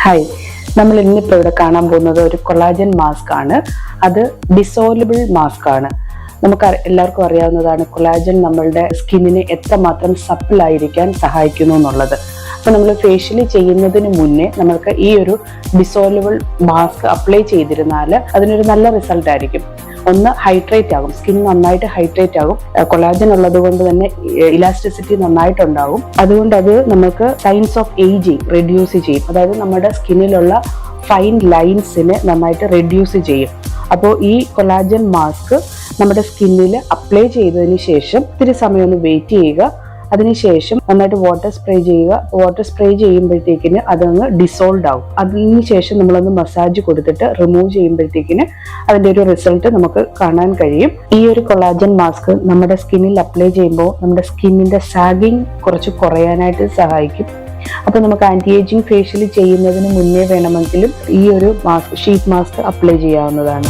Hi, നമ്മൾ ഇന്നിപ്പോൾ ഇവിടെ കാണാൻ പോകുന്നത് ഒരു കൊളാജൻ മാസ്ക് ആണ്. അത് ഡിസോൾബിൾ മാസ്ക് ആണ്. നമുക്ക് എല്ലാവർക്കും അറിയാവുന്നതാണ് കൊളാജൻ നമ്മളുടെ സ്കിന്നിനെ എത്രമാത്രം സപ്പിൾ ആയിരിക്കാൻ സഹായിക്കുന്നു എന്നുള്ളത്. അപ്പോൾ നമ്മൾ ഫേഷ്യലി ചെയ്യുന്നതിന് മുന്നേ നമുക്ക് ഈ ഒരു ഡിസോൾബിൾ മാസ്ക് അപ്ലൈ ചെയ്തിരുന്നാൽ അതിനൊരു നല്ല റിസൾട്ട് ആയിരിക്കും. ഒന്ന്, ഹൈഡ്രേറ്റ് ആകും, സ്കിൻ നന്നായിട്ട് ഹൈഡ്രേറ്റ് ആകും. കൊളാജൻ ഉള്ളത് കൊണ്ട് തന്നെ ഇലാസ്റ്റിസിറ്റി നന്നായിട്ടുണ്ടാകും. അതുകൊണ്ട് അത് നമുക്ക് സൈൻസ് ഓഫ് ഏജിങ് റെഡ്യൂസ് ചെയ്യും. അതായത് നമ്മുടെ സ്കിന്നിലുള്ള ഫൈൻ ലൈൻസിനെ നന്നായിട്ട് റെഡ്യൂസ് ചെയ്യും. അപ്പോൾ ഈ കൊളാജൻ മാസ്ക് നമ്മുടെ സ്കിന്നിൽ അപ്ലൈ ചെയ്തതിന് ശേഷം ഇത്തിരി സമയം ഒന്ന് വെയിറ്റ് ചെയ്യുക. അതിനുശേഷം നന്നായിട്ട് വാട്ടർ സ്പ്രേ ചെയ്യുക. വാട്ടർ സ്പ്രേ ചെയ്യുമ്പോഴത്തേക്കിന് അതങ്ങ് ഡിസോൾവ് ആവും. അതിനുശേഷം നമ്മളൊന്ന് മസാജ് കൊടുത്തിട്ട് റിമൂവ് ചെയ്യുമ്പോഴത്തേക്കിന് അതിൻ്റെ ഒരു റിസൾട്ട് നമുക്ക് കാണാൻ കഴിയും. ഈ ഒരു കൊളാജൻ മാസ്ക് നമ്മുടെ സ്കിന്നിൽ അപ്ലൈ ചെയ്യുമ്പോൾ നമ്മുടെ സ്കിന്നിന്റെ സാഗിങ് കുറച്ച് കുറയാനായിട്ട് സഹായിക്കും. അപ്പോൾ നമുക്ക് ആന്റി ഏജിങ് ഫേഷ്യൽ ചെയ്യുന്നതിന് മുന്നേ വേണമെങ്കിലും ഈ ഒരു മാസ്ക്, ഷീറ്റ് മാസ്ക് അപ്ലൈ ചെയ്യാവുന്നതാണ്.